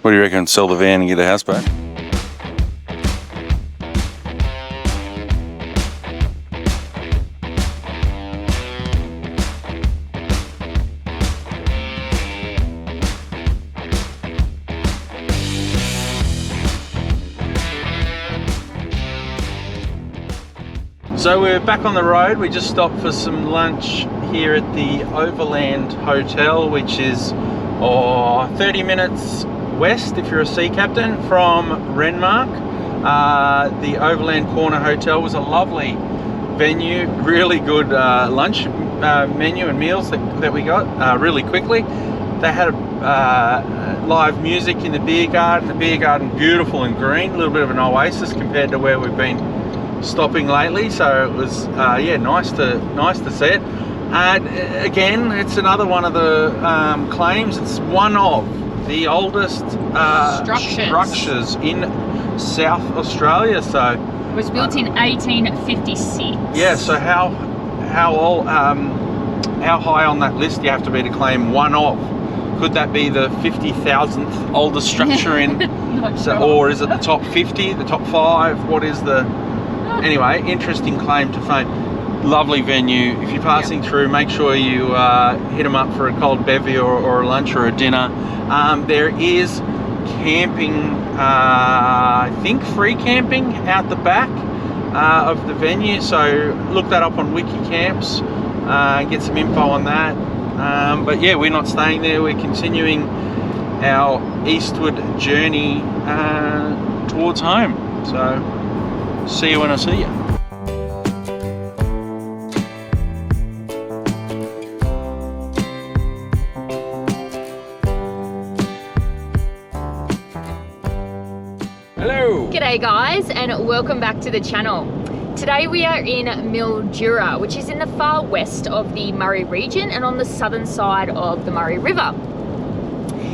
What do you reckon? Sell the van and get a houseboat? So we're back on the road. We just stopped for some lunch here at the Overland Hotel, which is 30 minutes west if you're a sea captain from Renmark. The Overland Corner Hotel was a lovely venue, really good lunch menu and meals that we got really quickly. They had live music in the beer garden beautiful and green, a little bit of an oasis compared to where we've been stopping lately, so it was nice to see it. And again, it's another one of the claims. It's one of the oldest structures in South Australia. So it was built in 1856. Yeah. So how high on that list do you have to be to claim one of? Could that be the 50,000th oldest structure in? Sure. Or is it the top 50, the top 5? What is the? Anyway, interesting claim to fame. Lovely venue. If you're passing through, make sure you hit them up for a cold bevy or a lunch or a dinner. There is camping, I think free camping out the back of the venue. So look that up on WikiCamps, get some info on that. But yeah, we're not staying there. We're continuing our eastward journey towards home. So see you when I see you. Hello! G'day guys, and welcome back to the channel. Today we are in Mildura, which is in the far west of the Murray region and on the southern side of the Murray River.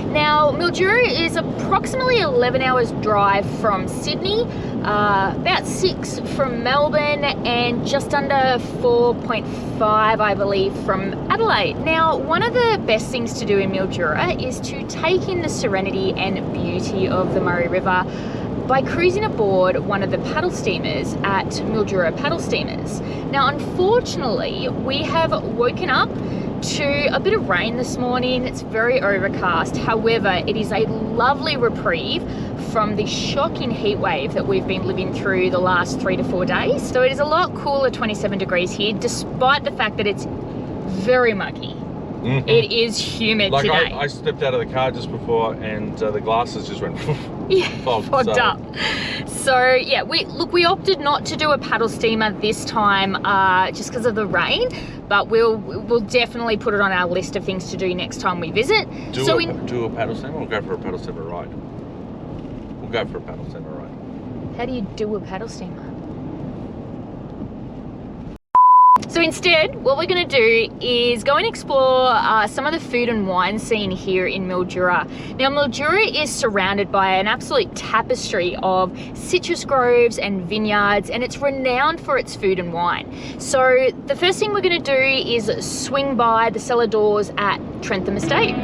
Now, Mildura is approximately 11 hours drive from Sydney, about 6 from Melbourne, and just under 4.5, I believe, from Adelaide. Now, one of the best things to do in Mildura is to take in the serenity and beauty of the Murray River by cruising aboard one of the paddle steamers at Mildura Paddle Steamers. Now, unfortunately, we have woken up to a bit of rain this morning. It's very overcast. However, it is a lovely reprieve from the shocking heat wave that we've been living through the last 3 to 4 days. So it is a lot cooler, 27 degrees here, despite the fact that it's very muggy. Mm-hmm. It is humid today. I stepped out of the car just before and the glasses just went fogged up. So yeah, we opted not to do a paddle steamer this time just because of the rain, but we'll definitely put it on our list of things to do next time we visit. Do a paddle steamer or go for a paddle steamer ride? We'll go for a paddle steamer ride. How do you do a paddle steamer? So instead, what we're going to do is go and explore some of the food and wine scene here in Mildura. Now, Mildura is surrounded by an absolute tapestry of citrus groves and vineyards, and it's renowned for its food and wine. So the first thing we're going to do is swing by the cellar doors at Trentham Estate.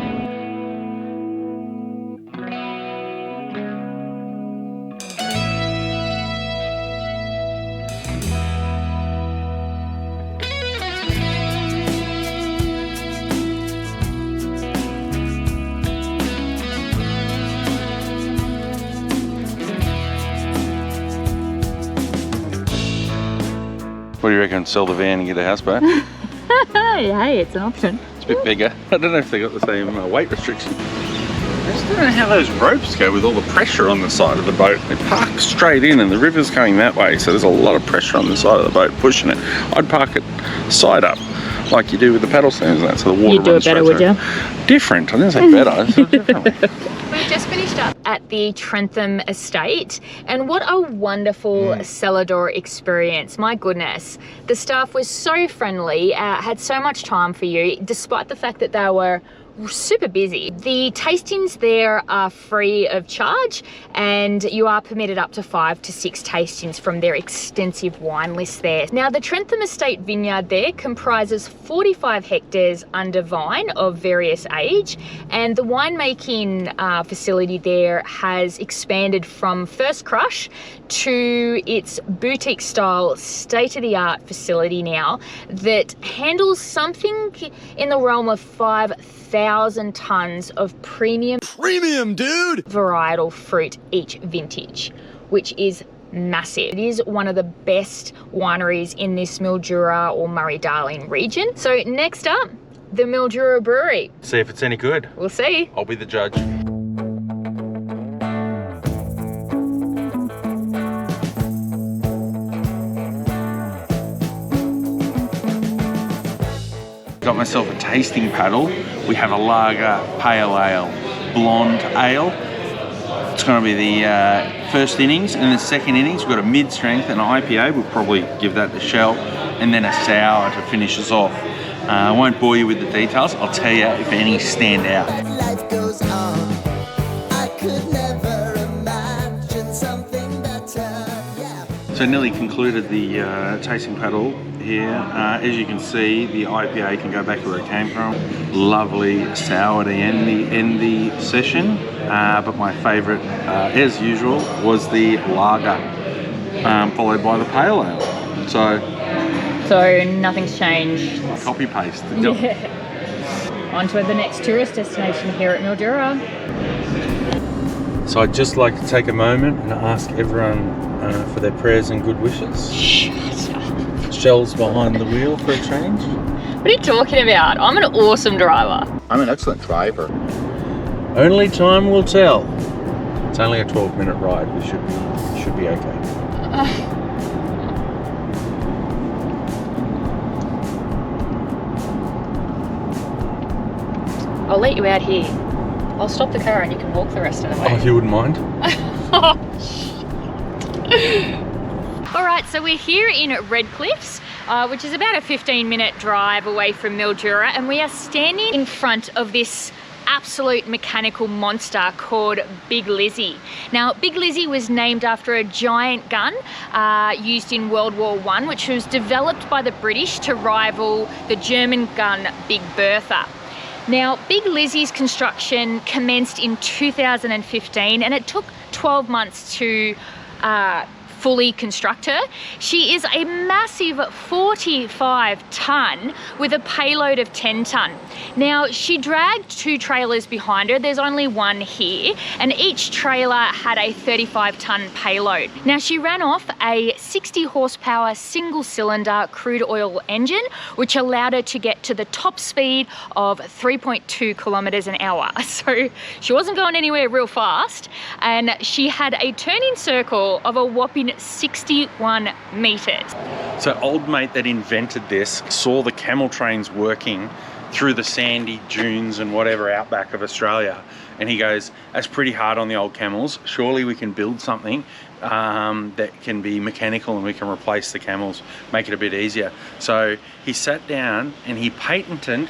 What do you reckon? Sell the van and get a houseboat? Hey, it's an option. It's a bit bigger. I don't know if they got the same weight restriction. I just don't know how those ropes go with all the pressure on the side of the boat. They park straight in and the river's going that way, so there's a lot of pressure on the side of the boat pushing it. I'd park it side up like you do with the paddle steamers and that, so the water You'd do it better, would you? Different. I didn't say better. Differently. We've just finished up at the Trentham Estate, and what a wonderful cellar door experience. My goodness, the staff was so friendly, had so much time for you, despite the fact that they were super busy. The tastings there are free of charge, and you are permitted up to 5 to 6 tastings from their extensive wine list there. Now, the Trentham Estate vineyard there comprises 45 hectares under vine of various age, and the winemaking facility there has expanded from first crush to its boutique style, state-of-the-art facility now that handles something in the realm of 5,000 tons of premium dude varietal fruit each vintage, which is massive. It is one of the best wineries in this Mildura or Murray-Darling region. So next up, the Mildura Brewery. See if it's any good. We'll see. I'll be the judge. Got myself a tasting paddle. We have a lager, pale ale, blonde ale. It's going to be the first innings, and the second innings we've got a mid-strength and an IPA. We'll probably give that the shell, and then a sour to finish us off. I won't bore you with the details. I'll tell you if any stand out. Life goes on. I could never imagine something better. Yeah. So nearly concluded the tasting paddle here. As you can see, the IPA can go back where it came from. Lovely sour to end the session. But my favourite, as usual, was the lager, followed by the pale ale. So nothing's changed. Copy paste. Yeah. On to the next tourist destination here at Mildura. So I'd just like to take a moment and ask everyone for their prayers and good wishes. Shells behind the wheel for a change. What are you talking about? I'm an awesome driver. I'm an excellent driver. Only time will tell. It's only a 12-minute ride. We should be okay. I'll let you out here. I'll stop the car and you can walk the rest of the way. Oh, if you wouldn't mind. All right, so we're here in Red Cliffs, which is about a 15-minute drive away from Mildura, and we are standing in front of this absolute mechanical monster called Big Lizzie. Now, Big Lizzie was named after a giant gun used in World War I, which was developed by the British to rival the German gun Big Bertha. Now, Big Lizzie's construction commenced in 2015, and it took 12 months to fully construct her. She is a massive 45-ton with a payload of 10-ton. Now, she dragged 2 trailers behind her. There's only one here, and each trailer had a 35-ton payload. Now, she ran off a 60 horsepower single-cylinder crude oil engine, which allowed her to get to the top speed of 3.2 kilometres an hour. So she wasn't going anywhere real fast, and she had a turning circle of a whopping 61 metres. So old mate that invented this saw the camel trains working through the sandy dunes and whatever outback of Australia, and he goes, that's pretty hard on the old camels. Surely we can build something that can be mechanical and we can replace the camels, make it a bit easier. So he sat down and he patented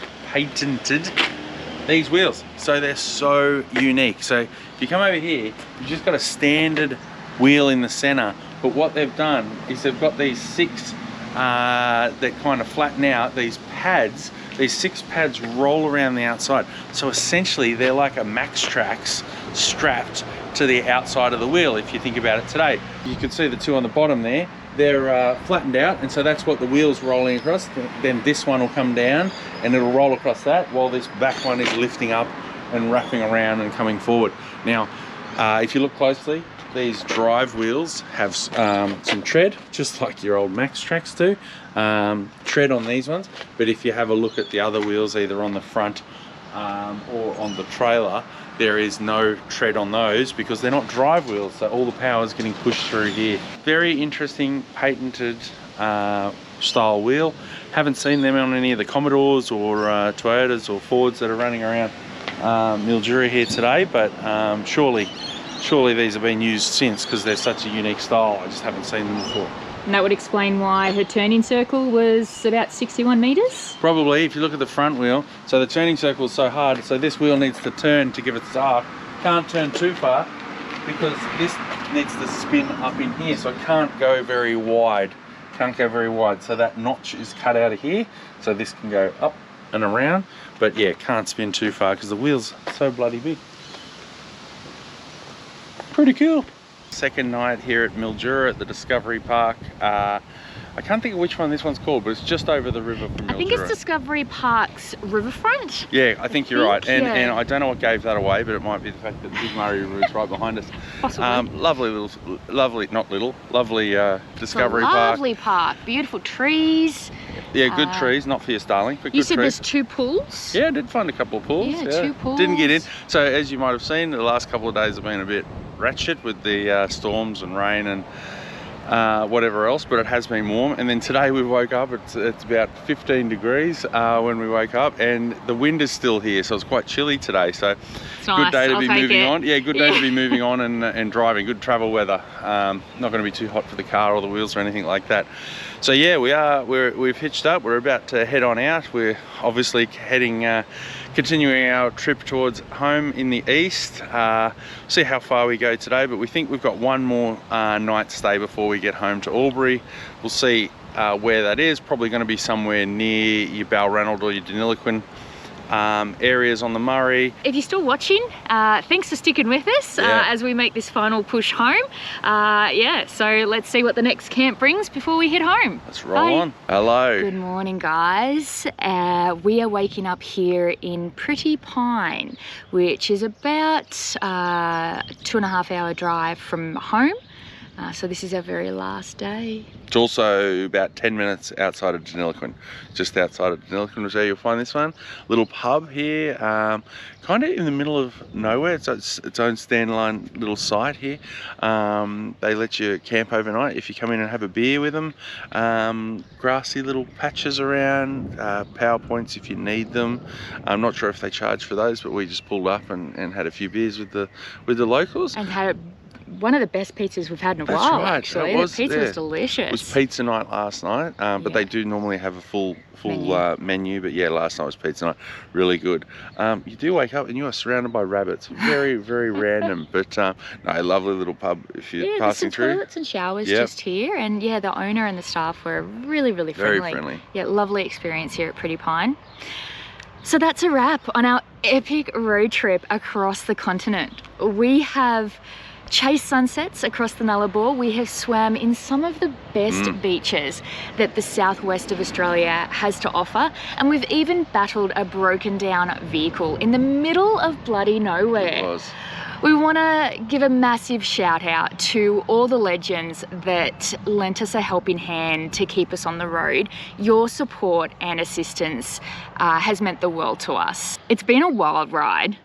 these wheels. So they're so unique. So if you come over here, you've just got a standard wheel in the center, but what they've done is they've got these 6 that kind of flatten out. These pads, these 6 pads roll around the outside. So essentially they're like a Max Trax strapped to the outside of the wheel. If you think about it today, you can see the 2 on the bottom there, they're flattened out, and so that's what the wheel's rolling across. Then this one will come down and it'll roll across that, while this back one is lifting up and wrapping around and coming forward. Now, if you look closely, these drive wheels have some tread, just like your old Max Trax do. Tread on these ones, but if you have a look at the other wheels, either on the front or on the trailer, there is no tread on those because they're not drive wheels, so all the power is getting pushed through here. Very interesting patented style wheel. Haven't seen them on any of the Commodores or Toyotas or Fords that are running around Mildura here today, but surely these have been used since, because they're such a unique style. I just haven't seen them before. And that would explain why her turning circle was about 61 metres. Probably, if you look at the front wheel, so the turning circle is so hard, so this wheel needs to turn to give it arc. Can't turn too far because this needs to spin up in here, so it can't go very wide. Can't go very wide, so that notch is cut out of here, so this can go up and around, but yeah, can't spin too far because the wheel's so bloody big. Pretty cool. Second night here at Mildura at the Discovery Park. I can't think of which one this one's called, but it's just over the river from Mildura. I think it's Discovery Parks Riverfront. Yeah, I think you're right. And I don't know what gave that away, but it might be the fact that Big Murray River is right behind us. Possibly. Lovely Discovery Park. Lovely park. Beautiful trees. Yeah, good trees, not for your starling, but good trees. You said there's 2 pools? Yeah, I did find a couple of pools. Yeah, 2 pools. Didn't get in. So as you might have seen, the last couple of days have been a bit ratchet with the storms and rain and whatever else, but it has been warm. And then today we woke up, it's about 15 degrees when we woke up, and the wind is still here, so it's quite chilly today. So it's good nice. day to I'll be take moving it. on. Yeah, good day to be moving on and driving. Good travel weather. Not going to be too hot for the car or the wheels or anything like that. So yeah, we've hitched up. We're about to head on out. We're obviously continuing our trip towards home in the east. See how far we go today, but we think we've got one more night stay before we get home to Albury. We'll see where that is. Probably going to be somewhere near your Balranald or your Deniliquin areas on the Murray. If you're still watching, thanks for sticking with us as we make this final push home. Yeah, so let's see what the next camp brings before we head home. Let's roll on. Hello. Good morning, guys. We are waking up here in Pretty Pine, which is about 2.5 hour drive from home. So this is our very last day. It's also about 10 minutes outside of Deniliquin. Just outside of Deniliquin is where you'll find this one. Little pub here, kind of in the middle of nowhere. It's its own standalone little site here. They let you camp overnight if you come in and have a beer with them. Grassy little patches around, power points if you need them. I'm not sure if they charge for those, but we just pulled up and had a few beers with the locals. And had one of the best pizzas we've had in a That's while, right. actually. It was, the pizza was delicious. It was pizza night last night, but they do normally have a full menu. But yeah, last night was pizza night. Really good. You do wake up and you are surrounded by rabbits. Very, very random. But no, a lovely little pub if you're passing through. There's some toilets and showers just here. And yeah, the owner and the staff were really, really friendly. Very friendly. Yeah, lovely experience here at Pretty Pine. So that's a wrap on our epic road trip across the continent. We have chased sunsets across the Nullarbor. We have swam in some of the best beaches that the southwest of Australia has to offer, and we've even battled a broken down vehicle in the middle of bloody nowhere. It was. We want to give a massive shout out to all the legends that lent us a helping hand to keep us on the road. Your support and assistance has meant the world to us. It's been a wild ride,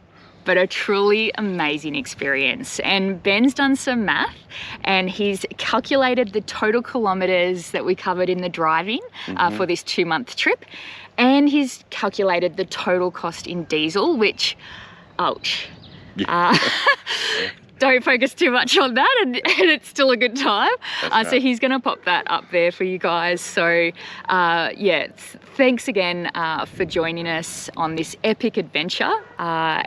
but a truly amazing experience. And Ben's done some math and he's calculated the total kilometres that we covered in the driving for this 2-month trip. And he's calculated the total cost in diesel, which, ouch. Yeah. Don't focus too much on that, and it's still a good time. So he's going to pop that up there for you guys. So yeah, thanks again for joining us on this epic adventure.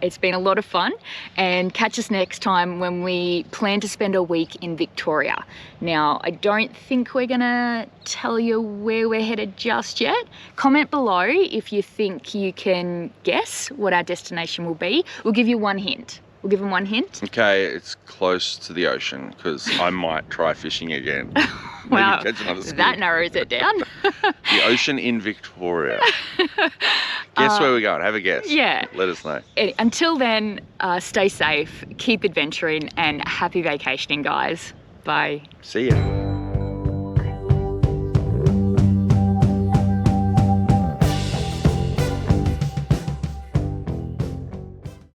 It's been a lot of fun, and catch us next time when we plan to spend a week in Victoria. Now, I don't think we're going to tell you where we're headed just yet. Comment below if you think you can guess what our destination will be. We'll give you one hint. We'll give them one hint. Okay, it's close to the ocean because I might try fishing again. Wow, catch another squid. That narrows it down. The ocean in Victoria. Guess where we're going. Have a guess. Yeah. Let us know. Until then, stay safe, keep adventuring, and happy vacationing, guys. Bye. See ya.